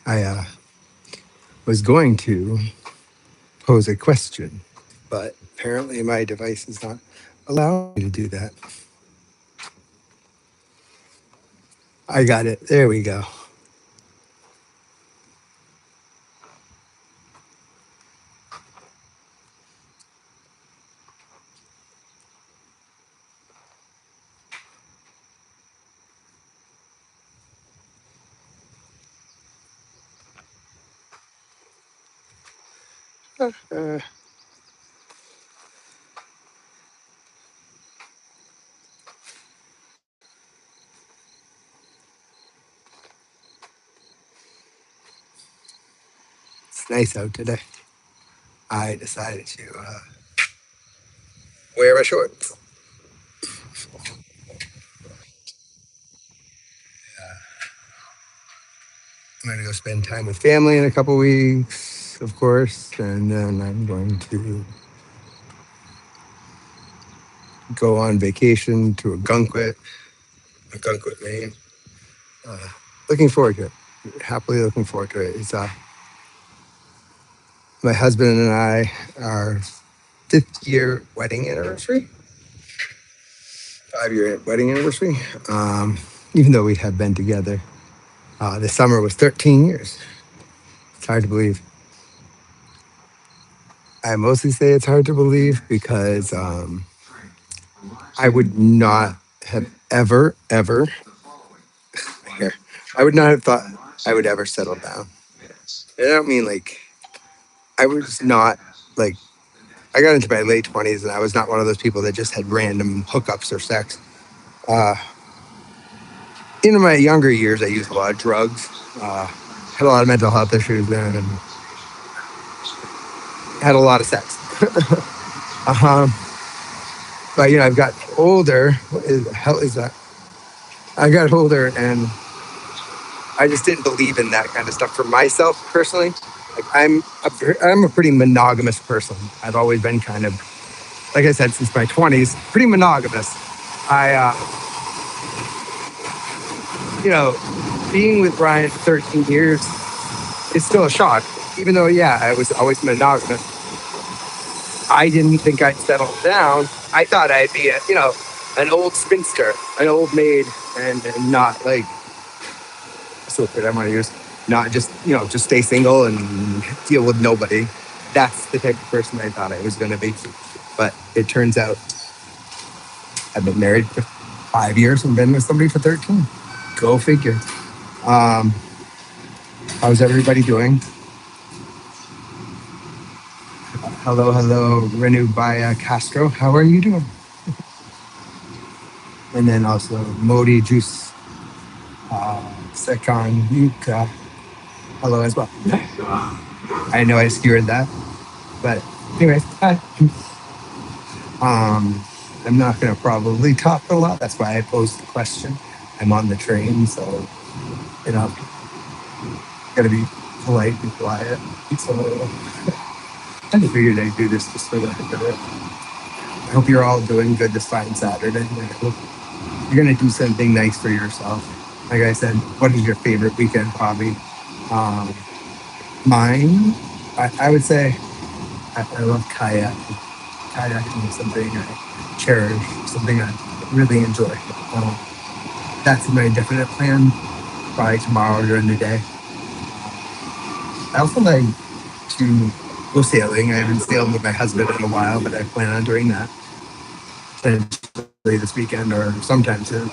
I was going to pose a question, but apparently my device is not allowing me to do that. I got it. There we go. Uh, it's nice out today. I decided to wear my shorts. I'm going to go spend time with family in a couple weeks, of course, and then I'm going to go on vacation to Gunkwit, Maine. Uh, Looking forward to it. Happily looking forward to it. It's my husband and I, our 5th-year wedding anniversary, 5-year wedding anniversary. Even though we have been together, this summer was 13 years. It's hard to believe. I mostly say it's hard to believe because I would not have ever, here, I would not have thought I would ever settle down. And I don't mean like, I was not like, I got into my late 20s and I was not one of those people that just had random hookups or sex. Uh, in my younger years, I used a lot of drugs, had a lot of mental health issues, and had a lot of sex. uh-huh. But, I've got older. What the hell is that? I got older and I just didn't believe in that kind of stuff for myself personally. Like I'm a pretty monogamous person. I've always been kind of, like I said, since my 20s, pretty monogamous. I, being with Brian for 13 years is still a shock. Even though, yeah, I was always monogamous. I didn't think I'd settle down. I thought I'd be an old spinster, an old maid, and not like, what's the word I want to use? Not just stay single and deal with nobody. That's the type of person I thought I was going to be. But it turns out I've been married for 5 years and been with somebody for 13. Go figure. How's everybody doing? Hello, Renu Baya Castro. How are you doing? And then also Modi Juice Sekan Yuka. Hello as well. I know I skewered that. But anyways, hi. I'm not going to probably talk a lot. That's why I posed the question. I'm on the train, so, got to be polite and quiet. So I just figured I'd do this just for the heck of it. I hope you're all doing good this fine Saturday. I hope you're going to do something nice for yourself. Like I said, what is your favorite weekend hobby? Mine, I would say I love kayaking. Kayaking is something I cherish, something I really enjoy. That's my definite plan, probably tomorrow during the day. I also like to go sailing. I haven't sailed with my husband in a while, but I plan on doing that potentially this weekend or sometime soon.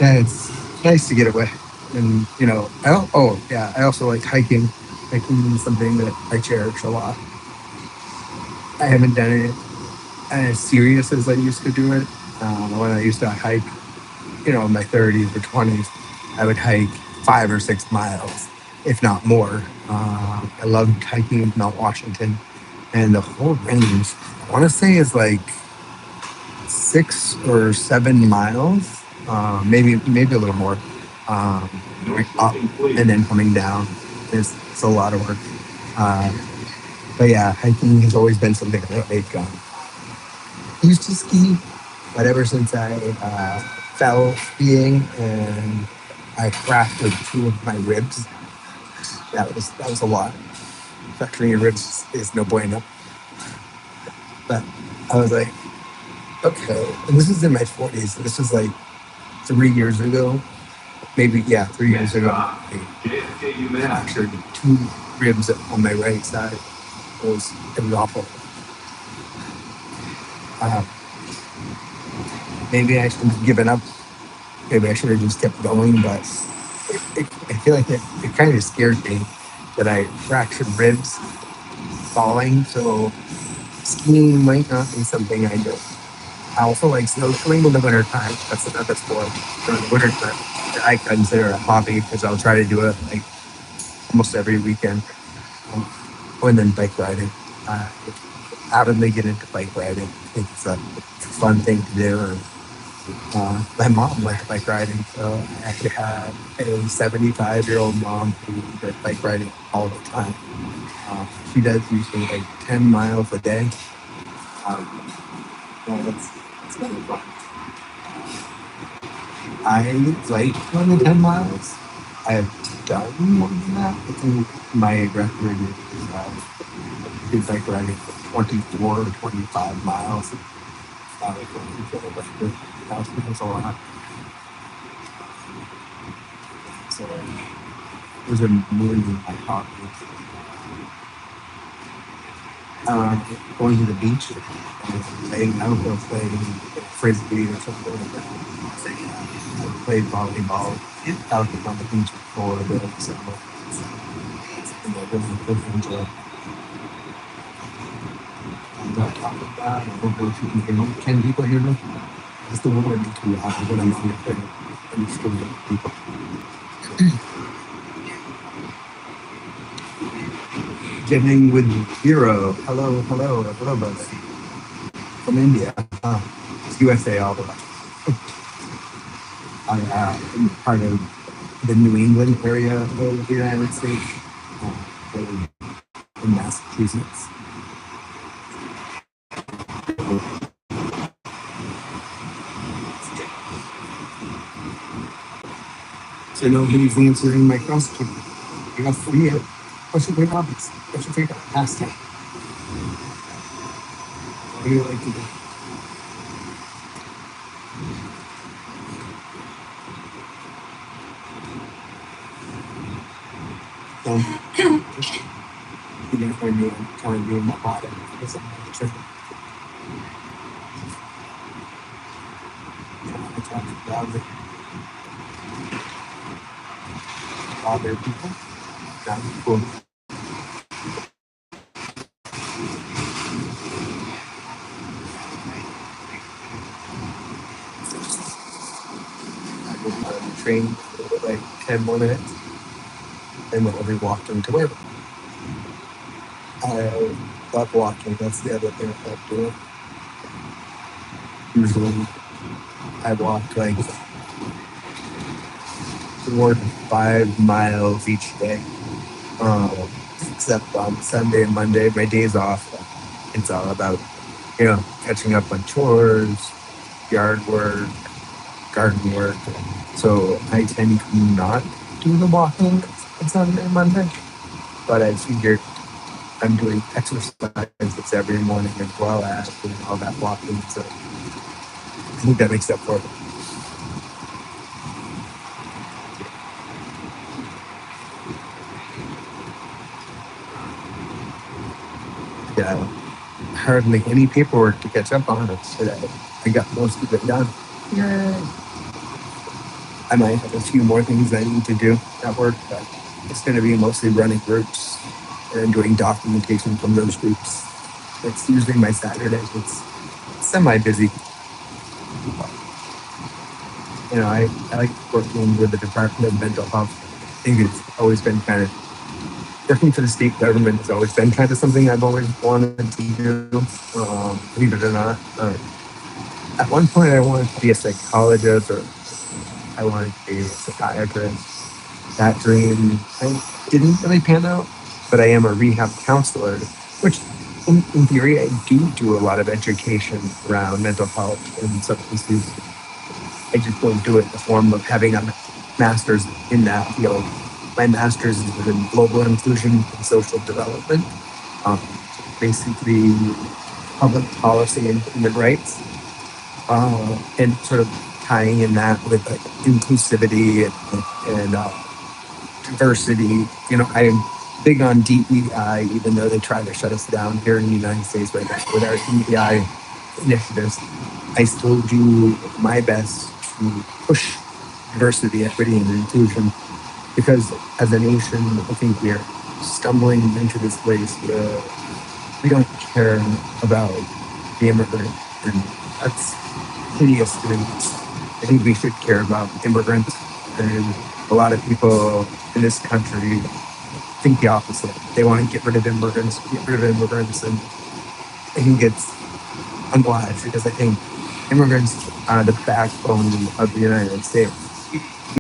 Yeah, it's nice to get away. And, I also like hiking. Hiking is something that I cherish a lot. I haven't done it as serious as I used to do it. When I used to hike, in my 30s or 20s, I would hike 5 or 6 miles, if not more. I loved hiking in Mount Washington, and the whole range, I want to say, is like 6 or 7 miles, maybe a little more, going up and then coming down. It's a lot of work. But yeah, hiking has always been something that I used to ski But ever since I fell skiing and I fractured two of my ribs, that was a lot. Fracturing your ribs is no bueno. But I was like, okay, and this is in my 40s. This was like 3 years ago, maybe, yeah, 3 years ago. I fractured two ribs on my right side. It was awful. Um, maybe I should have given up. Maybe I should have just kept going, but I feel like it kind of scared me that I fractured ribs falling. So skiing might not be something I do. I also like snowshoeing in the winter time. That's another sport during the winter time that I consider a hobby because I'll try to do it like almost every weekend. Um, and then bike riding. I avidly get into bike riding. I think it's a fun thing to do. And, my mom liked bike riding, so I actually have a 75-year-old mom who does bike riding all the time. She does usually like 10 miles a day. Well, that's kind of fun. I like running 10 miles. I have done more than that. I think my record is like riding 24 or 25 miles. That's a lot. So those are more than my hobbies. Going to the beach, playing outdoor, playing frisbee or something like that. I played volleyball out on the beach before a bit, so really enjoy it. I'm not talking about it. I don't know if you can hear me. Can people hear me? It's the water be too loud when I'm on the thing. I'm just going to people. Getting with Hero. Hello, brother. From India. It's USA all the way. I'm part of the New England area of the United States, in Massachusetts. So nobody's answering my question. You got 3 What's your favorite hobbies? What's your favorite pastime? What do you like to do? You know, for me, I'm trying to be in my body. It's a trick. I talk to other people. That's cool. I go on the train for like 10 more minutes and then I'll be walking to work. I love walking. That's the other thing I love doing. Usually I walk like 4 to 5 miles each day. Um, Except on Sunday and Monday, my days off, it's all about, catching up on chores, yard work, garden work. So I tend to not do the walking on Sunday and Monday. But I figured I'm doing exercises every morning as well as doing all that walking. So I think that makes up for it. Yeah, hardly any paperwork to catch up on it today. I got most of it done. Yay. I might have a few more things I need to do at work, but it's going to be mostly running groups and doing documentation from those groups. It's usually my Saturdays. It's semi busy. I like working with the Department of Mental Health. I think it's always been kind of working for the state government has always been kind of something I've always wanted to do. Believe it or not, at one point I wanted to be a psychologist or I wanted to be a psychiatrist. That dream didn't really pan out, but I am a rehab counselor, which in theory, I do a lot of education around mental health and substance use. I just don't do it in the form of having a master's in that field. My master's is in global inclusion and social development, um, basically public policy and human rights, and sort of tying in that with like inclusivity and diversity. You know, I'm big on DEI, even though they try to shut us down here in the United States right now with our DEI initiatives. I still do my best to push diversity, equity, and inclusion because as a nation, I think we're stumbling into this place where we don't care about the immigrant, and that's hideous to me. I think we should care about immigrants, and a lot of people in this country think the opposite. They want to get rid of immigrants, and I think it's unwise because I think immigrants are the backbone of the United States.